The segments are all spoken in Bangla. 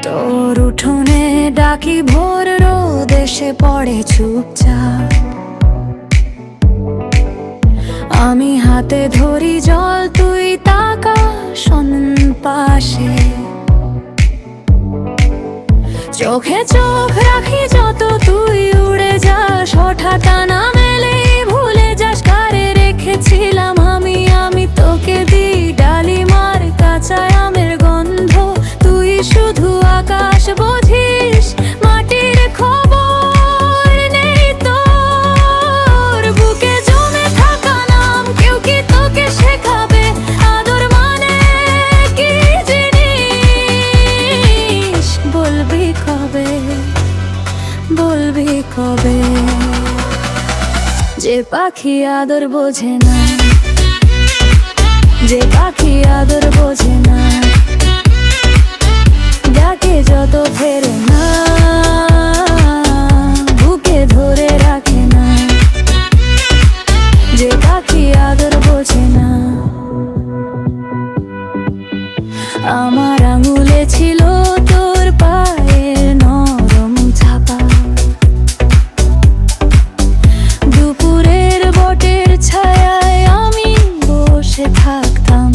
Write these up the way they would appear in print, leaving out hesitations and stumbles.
তোর উঠোনে ডাকি ভোর রোদ এসে পড়ে চুপচাপ, আমি হাতে ধরি জল, তুই তাকাস পাশে। চোখে চোখ রাখি যত তুই উড়ে যাস, হঠাৎ আনা মেলেই ভুলে যাস কারে রেখেছিলাম আমি। আমি তোকে দিই ডালিমার কাঁচা আমের গন্ধ, তুই শুধু আকাশ বুঝিস, মাটির খবর নেই তোর। বুকে জমে থাকা নাম কেউ কি তোকে শেখাবে, আদর মানে কি জিনিস? বলবি কবে, বলবি কবে? যে পাখি আদর বোঝে না, যে পাখি আদর বোঝে না, ডাকে যত ফেরে না, বুকে ধরে রাখে না। যে পাখি আদর বোঝে না। আমার আঙুলে ছিল তোর পায়ের নরম ছাপা, দুপুরের বটের ছায়ায় আমি বসে থাকতাম।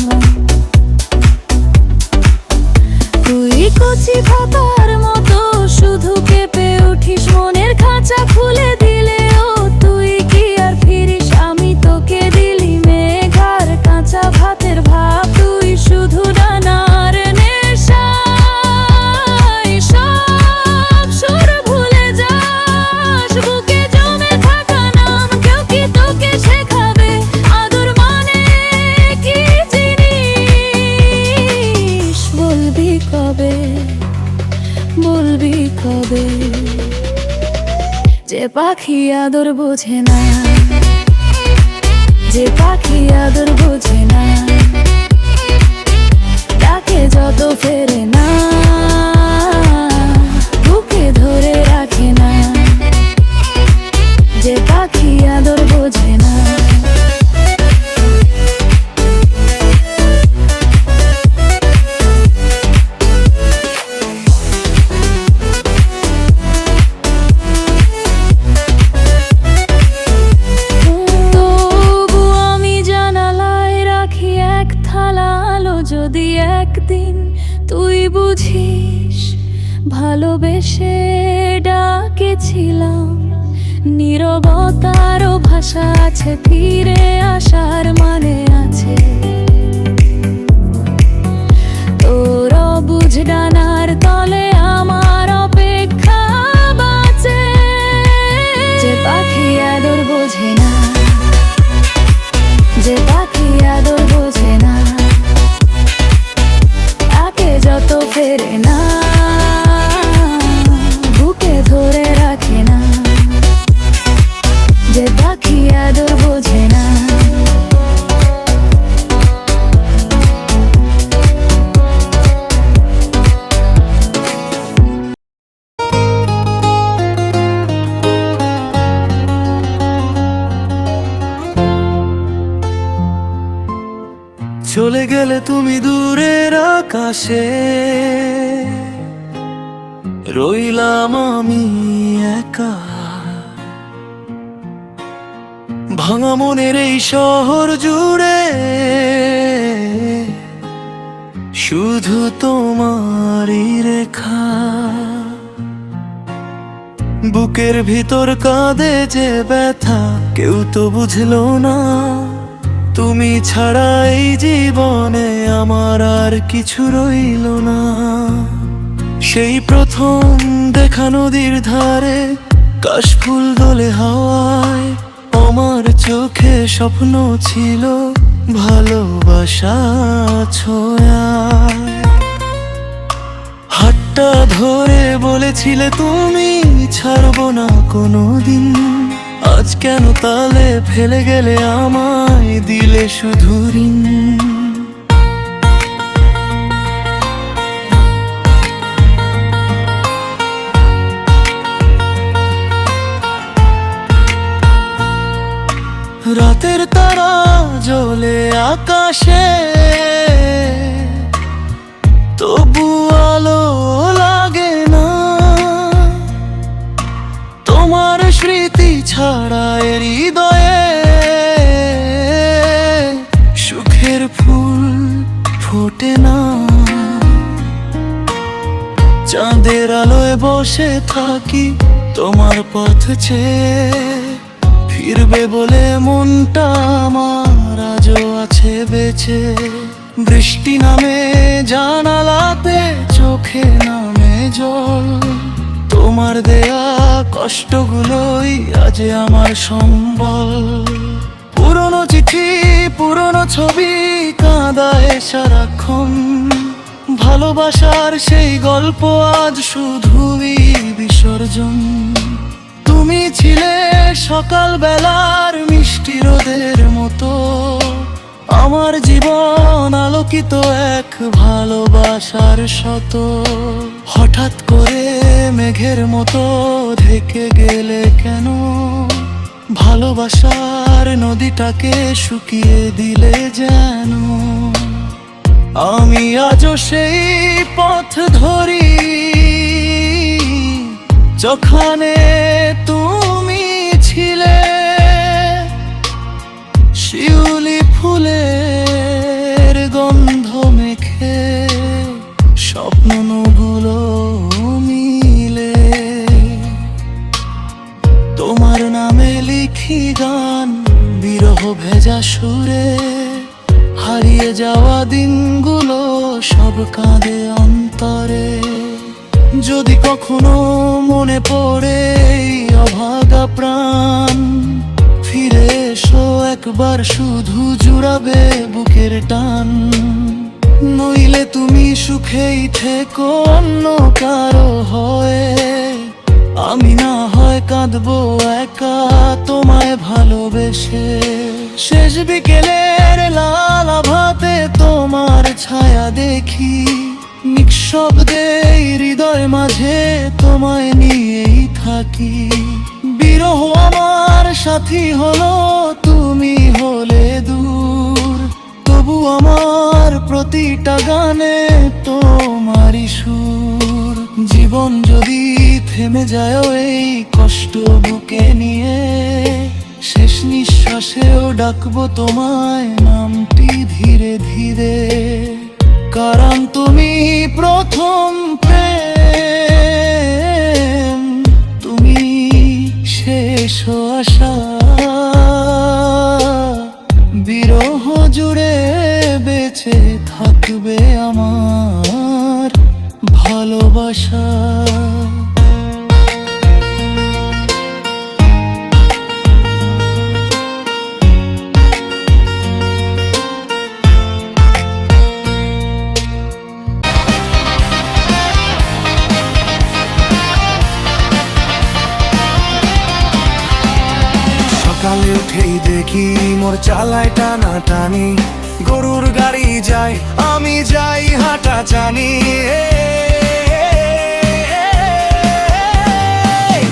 তুই কচি পাতার মতো শুধু কেঁপে উঠিস, মনের খাঁচা খুলে দিলেও তুই কি আর ফিরিস? আমি তোকে দিলি মেঘার কাঁচা ভাতের ভাব, তুই শুধু ডানার নেশায় সব সুর ভুলে যাস। বুকে জমে থাকা নাম কেউ কি তোকে শেখাবে, আদর মানে কি জিনিস? বলবি কবে, বলবি কবে? যে পাখি আদর বোঝে না, যে পাখি আদর বোঝে না, ডাকে যত ফেরে না, বুকে ধরে রাখে না। যে পাখি আদর বোঝে না। যদি একদিন তুই বুঝিস, ভালোবেসে ডাকেছিলাম, নীরবতারও ভাষা আছে, ফিরে আসার মানে আছে। তোর অবুঝ ডানার তলে আমার অপেক্ষা বাঁচে। যে পাখি আদর বোঝে না, যে পাখি আদর বোঝে না, যত ফেরে না, বুকে ধরে রাখে না। যে পাখি আদর বোঝে না। চলে গেলে তুমি দূরের আকাশে, রইলাম আমি একা। ভাঙা মনের এই শহর জুড়ে শুধু তোমারই রেখা। বুকের ভিতর কাঁদে যে ব্যথা, কেউ তো বুঝলো না। তুমি ছাড়া এই জীবনে আমার আর কিছু রইল না। সেই প্রথম দেখা নদীর ধারে, কাশফুল দোলে হাওয়ায়, আমার চোখে স্বপ্ন ছিল ভালোবাসা ছোঁয়ায়। হাতটা ধরে বলেছিলে তুমি ছাড়বো না কোনোদিন, আজ কেন তালে ফেলে গেলে আমায়, দিলে শুধু ঋণ। রাতের তারা জ্বলে আকাশে, তবু আলো লাগে ছাড়া এ হৃদয়ে সুখের ফুল ফোটে না। চাঁদের আলোয় বসে থাকি তোমার পথ চেয়ে, ফিরবে বলে মনটা আমার আজও আছে বেঁচে। বৃষ্টি নামে জানালাতে, চোখে নামে জল, তোমার দেয়া কষ্টগুলোই আজ আমার সম্বল। পুরনো চিঠি পুরনো ছবি কাঁদায় সারাক্ষণ, ভালোবাসার সেই গল্প আজ শুধুই বিসর্জন। তুমি ছিলে সকাল বেলার মিষ্টি রোদের মতো, আমার জীবন আলোকিত এক ভালোবাসার শত। হঠাৎ করে মেঘের মতো ঢেকে গেলে কেন, ভালোবাসার নদীটাকে শুকিয়ে দিলে যেন। আমি আজও সেই পথ ধরি যখানে তুমি ছিলে। শিউলি ফুলের গন্ধ মেখে স্বপ্নগুলো মিলে, তোমার নামে লিখি গান বিরহ ভেজা সুরে। হারিয়ে যাওয়া দিনগুলো সব কাঁদে অন্তরে। যদি কখনো মনে পড়ে এই অভাগা প্রাণ, ফিরে এসো একবার শুধু জুড়াবে বুকের টান। নইলে তুমি সুখেই থেকো অন্য কারো হয়ে, আমি না হয় কাঁদবো একা তোমায় ভালোবেসে। শেষ বিকেলের লাল আভাতে তোমার ছায়া দেখি, নিঃশব্দে হৃদয় মাঝে তোমায় নিয়েই থাকি। বিরহ আমার সাথী হলো, তুমি হলে দূর, তবু আমার প্রতিটা গানে তোমারই সুর। জীবন যদি থেমে যায় এই কষ্ট বুকে নিয়ে, শেষ নিঃশ্বাসেও ডাকবো তোমায় নামটি ধীরে ধীরে। কারণ তুমি প্রথম প্রেম, তুমি শেষ আশা। বিরহ জুড়ে বেঁচে থাকবে আমার ভালোবাসা। সকালে উঠেই দেখি মোর চালায় টানা টানি, গরুর গাড়ি যায় আমি যাই হাঁটা জানি।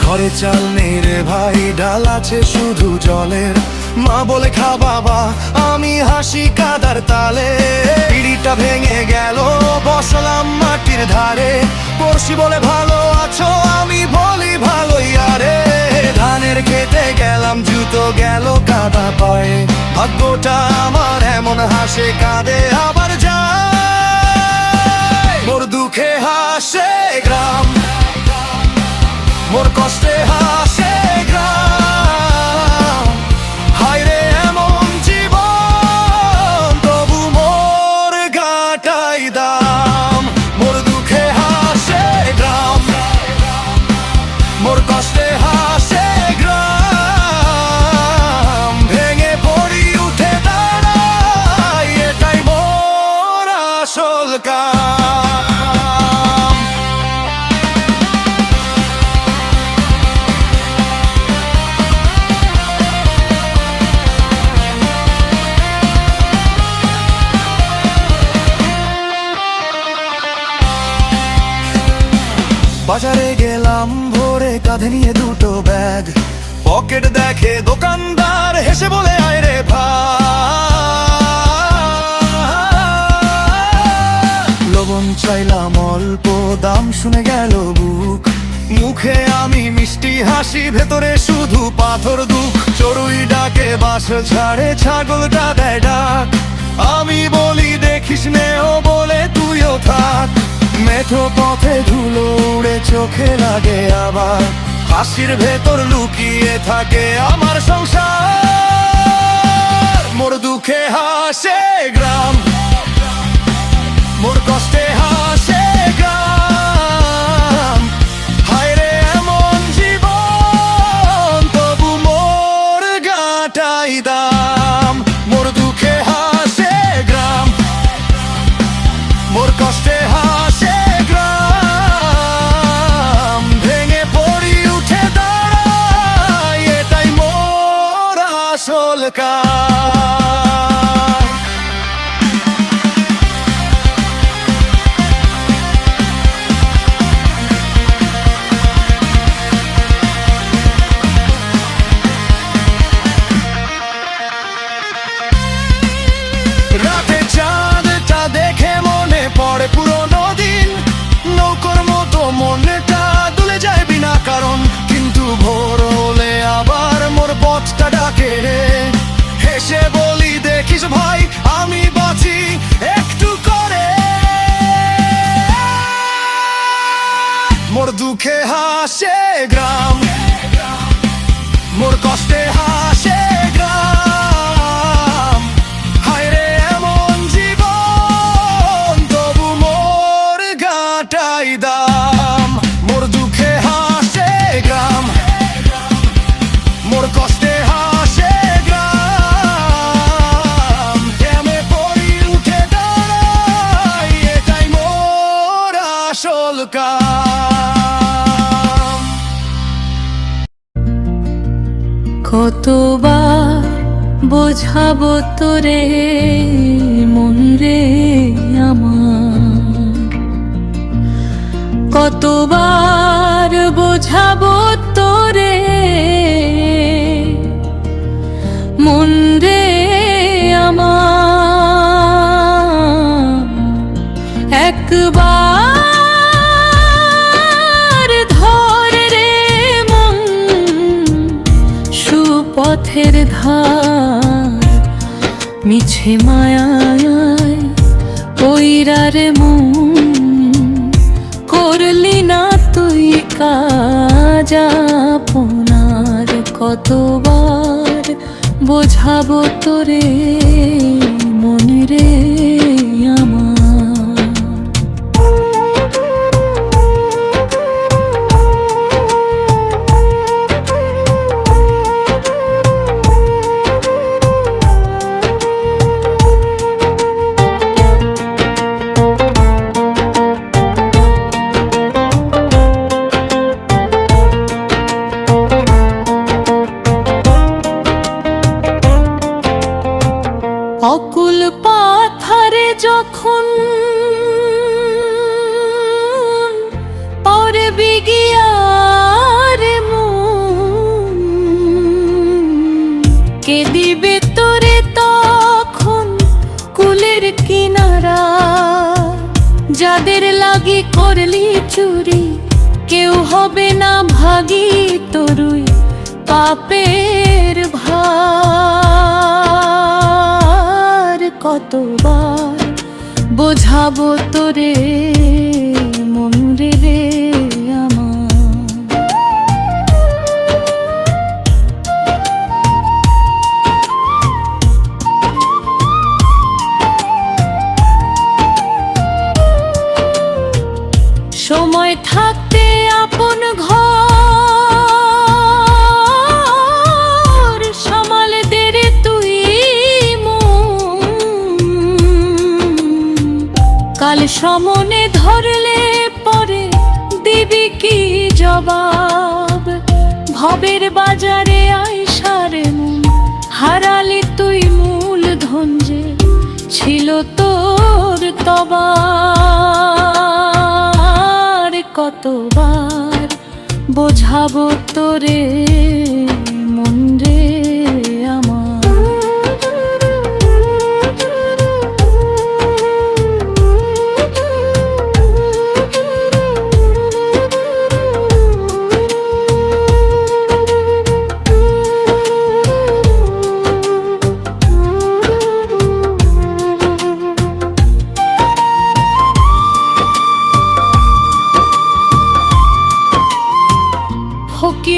ঘরে চাল নেই রে ভাই, ডাল আছে শুধু জলের। মা বলে খা বাবা, আমি হাসি কাদার তালে। পিড়িটা ভেঙে গেল, বসলাম মাটির ধারে। পড়শি বলে ভালো আছো, আমি বলি ভালোই আরে। ধানের খেতে গেলাম, জুতো গেল কাদা পায়ে। ভাগ্যটা আমার এমন হাসে কাঁদে আবার যায়। মোর দুঃখে হাসে গ্রাম, মোর কষ্টে হাসে গ্রাম। হায়রে এমন জীবন, তবু মোর গাটাই দাম। মোর দুঃখে হাসে গ্রাম, মোর কষ্টে হাসে গ্রাম। ভেঙে পড়ি উঠে দাঁড়াই, এটাই মোর আসল কাম। বাজারে গেলাম ভোরে, কাঁধে নিয়ে দুটো ব্যাগ। পকেট দেখে দোকানদার, হেসে বলে আয় রে ভাই। লবণ চাইলাম অল্প, দাম শুনে গেল বুক। মুখে আমি মিষ্টি হাসি, ভেতরে শুধু পাথর দুঃখ। চড়ুই ডাকে বাস ছাড়ে, ছাগলটা দেয় ডাক। আমি বলি দেখিস নে, ও বলে তুইও থাক। মেঠো পথে ধুলো উড়ে চোখে লাগে আবার, হাসির ভেতর লুকিয়ে থাকে আমার সংসার। মোর দুঃখে হাসে গ্রাম, মোর কষ্টে হাসে গ্রাম। হায় রে এমন জীবন, তবু মোর গাটাই দাম। মোর দুঃখে হাসে গ্রাম, মোর কষ্টে হাসে গ্রাম। ভেঙে পড়ি উঠে দাঁড়াই, এটাই মোর আসল কাজ। রাতে চাঁদটা দেখে মনে পড়ে পুরোনো দিন। নৌকোর মতো মনটা দুলে যায় বিনা কারণ, কিন্তু ভোর হলে আবার মোর পথটা ডাকে রে। হেসে বলি দেখিস ভাই, আমি বাঁচি একটু করে। মোর দুঃখে হাসে গ্রাম, মোর কষ্টে হাসে গ্রাম। হায় রে এমন জীবন, তবু মোর গাটাই দাম। মোর দুঃখে হাসে গ্রাম, মোর কষ্টে হাসে গ্রাম। কেমে পড়ি উঠে দাঁড়াই, এটাই মোর আসল কাম। কতবার বোঝাবো তোরে মন রে আমার, কতবার বোঝাবো তোরে মন রে আমার। একবার ধর রে মন, সুপথের ধার মিছে মায়ায় কইরা রে মন। করলি না তুই কাজ আপনার, কতবার বোঝাবো তোরে মন রে আমার। অকুল পাথারে যখন পড়বি গিয়ারে মন, কে দিবে তোরে তখন কুলের কিনারা। যাদের লাগি করলি চুরি, কেউ হবে না ভাগী তোরই পাপের ভার। কতবার বোঝাবো তোরে মন রে আমার। সময় থাকতে আপন ঘর সামাল দে রে তুই মন। কাল সমনে ধরলে পরে দিবি কি জবাব? ভবের বাজারে আইসারে মন, হারালি তুই মূলধন যে ছিল তোর তবার। কতবার বোঝাবো তোরে মন রে আমার।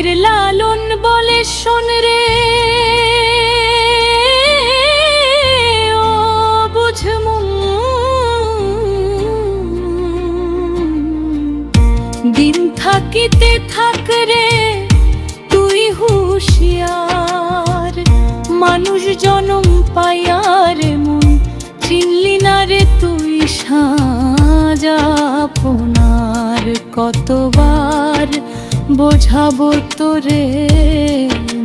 মায়ের লালন বলে শোন রে ও বুঝমু দিন থাকিতে থাক রে তুই হুঁশিয়ার মানুষ জনম পাইয়ার মন চিনলি না রে তুই সাজা আপনার কতবার বোঝাবো তোরে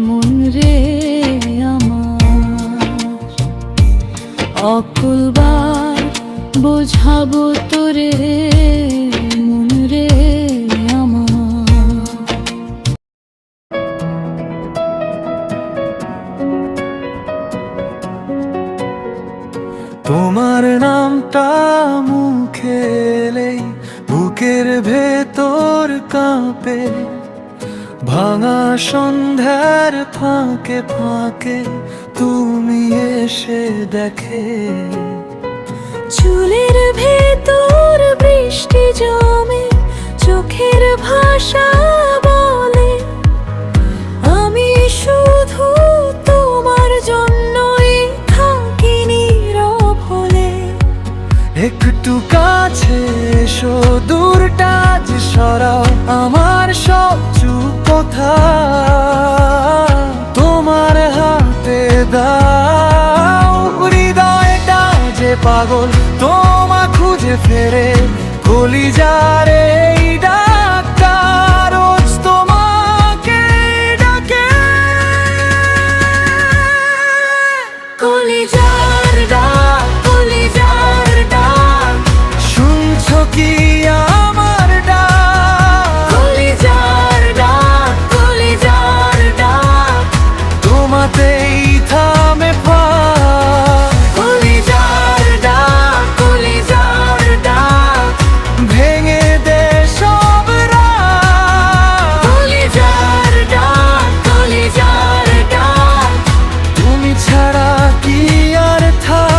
মন রে আমার অকুলবার বোঝাবো তোরে মন রে আমার তোমার নামটা মুখে এলেই বুকের ভেতর কাঁপে ভাঙা সন্ধ্যার ফাঁকে ফাঁকে তুমি এসে দেখে চুলের ভেতর বৃষ্টি জমে চোখের ভাষা বলে আমি শুধু তোমার জন্যই থাকি নীরব হলে একটু কাছে এসো দূরটা যে সরাও আমার সব চুপ কথা তোমার হাতে দাও হৃদয়টা যে পাগল তোমা খুঁজে ফেরে কলিজার এই ডাকটা রোজ তোমাকে ডাকে কলিজার ডাক কলিজার ডাক শুনছো কি আমার ডাক কলিজার ডাক কলিজার ডাক তোমাতেই থামে পায় কলিজার ডাক কলিজার ডাক ভেঙে দে সব রাত কলিজার ডাক কলিজার ডাক তুমি ছাড়া কি আর থাক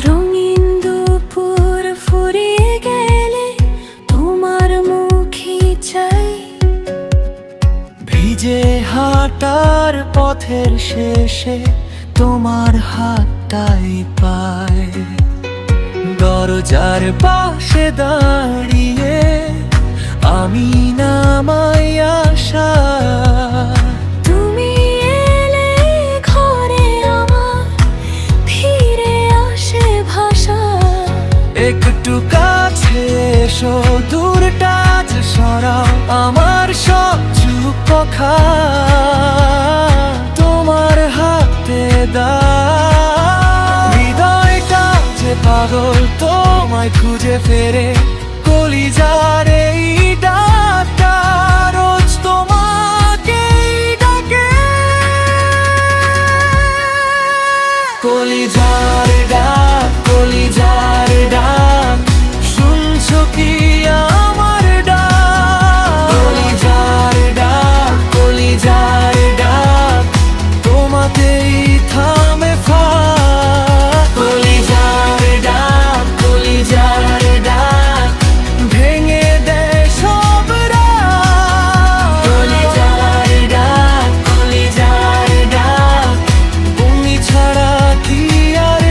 রঙিন দুপুর ফুরিয়ে গেলে তোমার মুখই চাই ভিজে হাঁটার পথের শেষে তোমার হাতটাই পায় দরজার পাশে দাঁড়িয়ে আমি নামাই আশা তুমি এলে ঘরে আমার ফিরে আসে ভাষা একটু কাছে এসো দূরটা যে সরাও আমার সব চুপ কথা তোমার হাতে দাও হৃদয়টা যে পাগল তোমায় খুঁজে ফেরে কলিজার এই ডাকটা রোজ তোমাকেই ডাকে কলিজার ডাক কলিজার ডাক শুনছো কি আমার ডাক কলিজার ডাক কলিজার ডাক তোমাতেই থামে ফাঁক কলিজার ডাক কলিজার ডাক ভেঙে দেয় সব রাত কলিজার ডাক কলিজার ডাক তুমি ছাড়া কি আর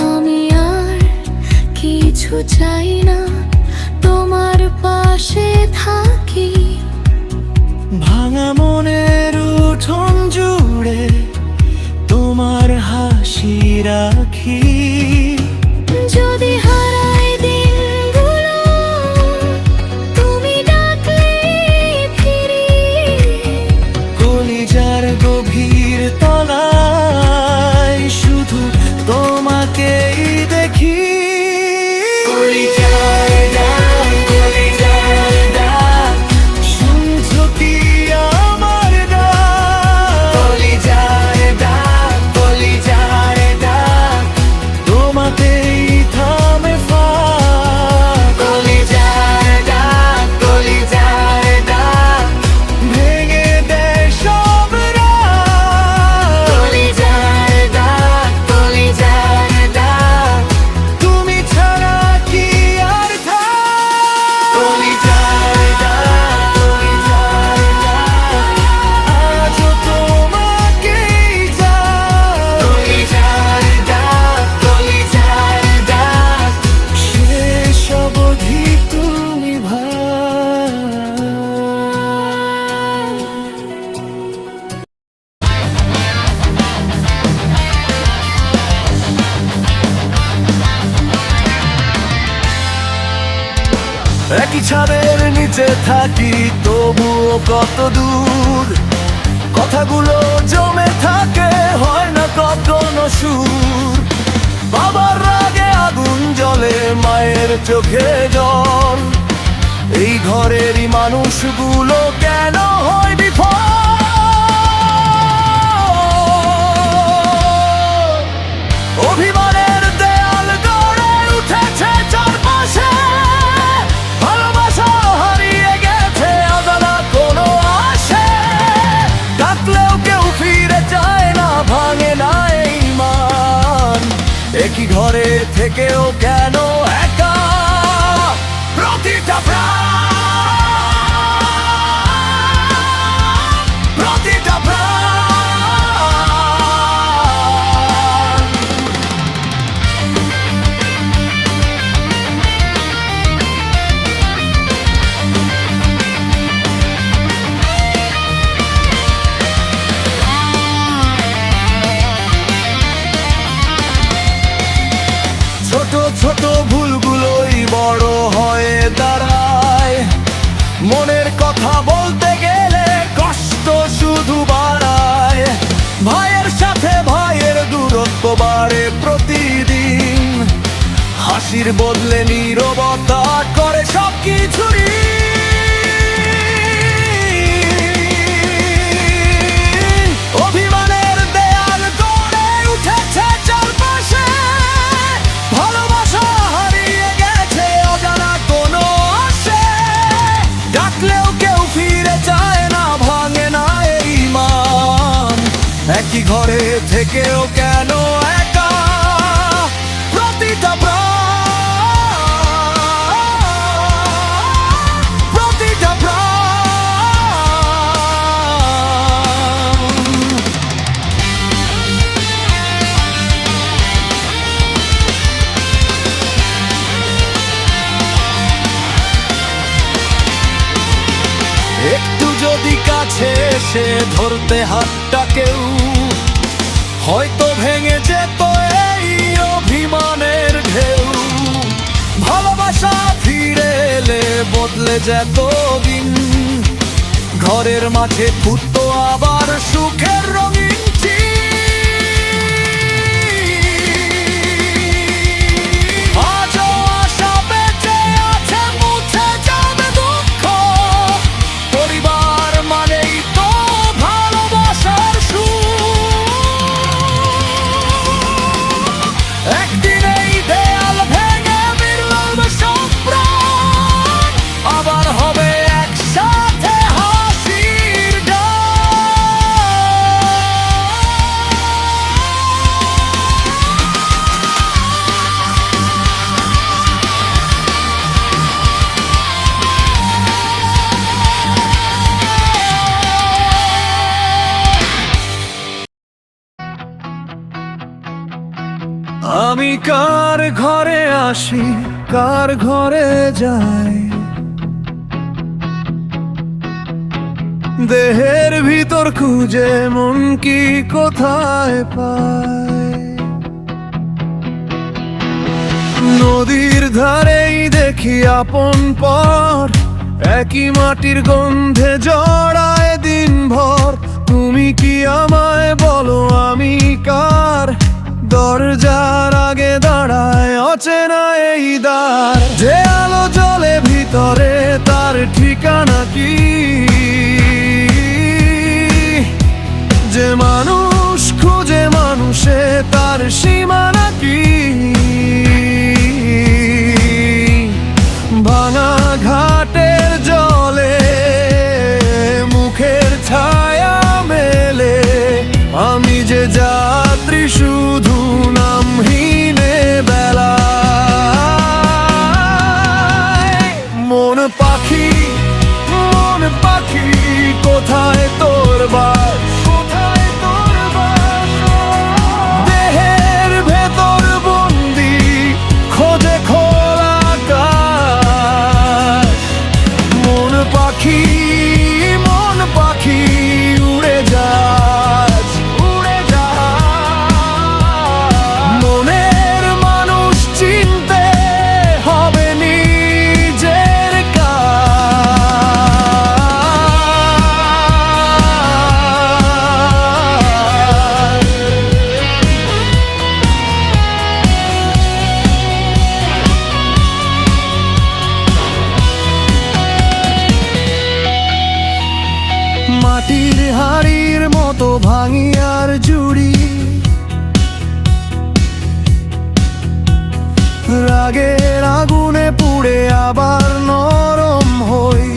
আমি আর কিছু চাই না তোমার পাশে থাকি ভাঙা মনের উঠোন জুড়ে তোমার হাসি রাখি যদি হারাই দিনগুলো তুমি ডাকলে ফিরি কলিজার গভীর তলায় শুধু তোমাকেই দেখি কলিজার ডাক কলিজার ডাক শুনছো কি আমার ডাক কলিজার ডাক কলিজার ডাক যে থাকি তবুও কত দূর, কথাগুলো জমে থাকে হয় না কখনো সুর। বাবার রাগে আগুন জ্বলে, মায়ের চোখে জল, এই ঘরেরই মানুষগুলো কেন হয় বিফল? অভিমানের দেয়াল গড়ে উঠেছে চারপাশে, ভালোবাসা হারিয়ে গেছে অজানা কোনো আশে। ডাকলেও কেউ ফিরে যায় না, ভাঙে না এই মান, একই ঘরে থেকেও কেন একা প্রতিটা প্রাণ, প্রতিটা প্রাণ। ছোট ছোট ভুলগুলোই বড় হয়ে দাঁড়ায়, মনের কথা বলতে গেলে কষ্ট শুধু বাড়ায়। ভাইয়ের সাথে ভাইয়ের দূরত্ব বাড়ে প্রতিদিন, হাসির বদলে নীরবতা করে সব কিছুরই। অভিমানের দেয়াল গড়ে উঠেছে চারপাশে, ভালোবাসা হারিয়ে গেছে অজানা কোনো আশে। ডাকলেও কেউ ফিরে যায় না, ভাঙে না এই মান, একই ঘরে থেকেও কেন একা প্রতিটা প্রাণ, প্রতিটা প্রাণ। একটু যদি কাছে এসে ধরতে হাতটা কেউ, হয়তো ভেঙে যেত এই অভিমানের ঢেউ। ভালোবাসা ফিরে এলে বদলে যেত দিন, ঘরের মাঝে ফুটতো আবার সুখের রঙিন চির। আজও আশা বেঁচে আছে, মুছে যাবে দুঃখ, পরিবার মানেই তো ভালোবাসার সুর। একদিন এই দেয়াল ভেঙে মিলবে সব প্রাণ, আবার হবে একসাথে হাসির আমি কার ঘরে আসি, কার ঘরে যাই, দেহের ভিতর খুঁজে মন কি কোথায় পায়। নদীর ধারেই দেখি আপন পর, একই মাটির গন্ধে জড়ায় দিনভর। তুমি কি আমায় বলো আমি কার, দরজার আগে দাঁড়ায় অচেনা এই দ্বার। যে আলো জ্বলে ভিতরে তার ঠিকানা কি, যে মানুষ খুঁজে মানুষে তার সীমানা কি। ভাঙা ঘাটের জলে মুখের ছায়া মেলে, আমি যে যাত্রী শুধু নামহীনে বেলায়। মন পাখি, মন পাখি কোথায় তোর বাস, কোথায় তোর বাস? দেহের ভেতর বন্দি খোঁজে খোলা আকাশ। মন পাখি, মন পাখি উড়ে যাস, উড়ে যাস। মনের মানুষ চিনতে হবে নিজের কাজ। মাটির হাড়ির মতো ভাঙি আর জুড়ি, রাগের আগুনে পুড়ে আবার নরম হই।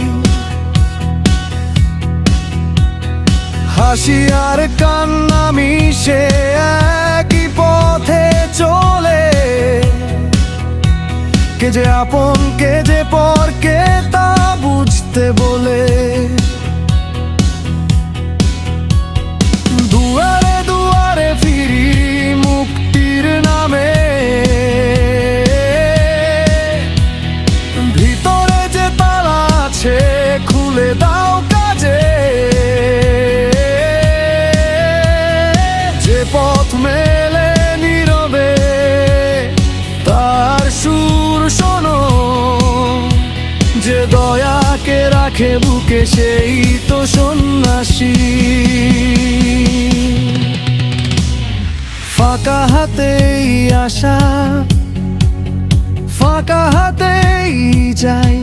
হাসি আর কান্না মিশে একই পথে চলে, কে যে আপন কে যে পর কে তা বুঝতে বলে। দুয়ারে দুয়ারে ফিরি মুক্তির নামে, ভিতরে যে তালা আছে খুলে দাও কাজে। যে পথ মেলে নীরবে তার সুর শোনো, যে দয়াকে রাখে বুকে সেই তো সন্ন্যাসী। ফাঁকা হাতেই আসা, ফাঁকা হাতেই যাই,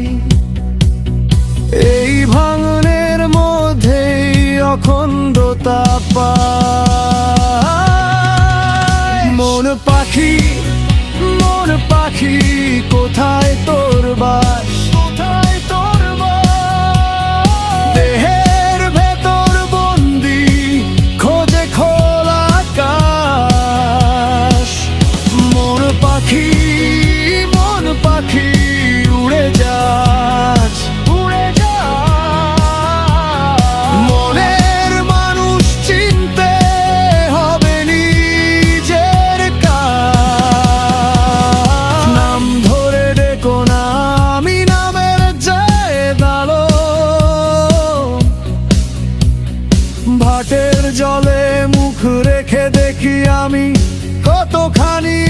এই ভাঙনের মধ্যেই অখণ্ডতা পাই। মন পাখি, মন পাখি কোথায় তোর বাস, কোথায় তোর বাস? দেহের ভেতর বন্দি খোঁজে খোলা আকাশ। মন পাখি, মন পাখি উড়ে যাস, উড়ে যাস। মনের মানুষ চিনতে হবে নিজের কাজ। নাম ধরে ডেকো না, আমি নামের যায় দালো। ভাটের জলে মুখ রেখে দেখি আমি কতখানি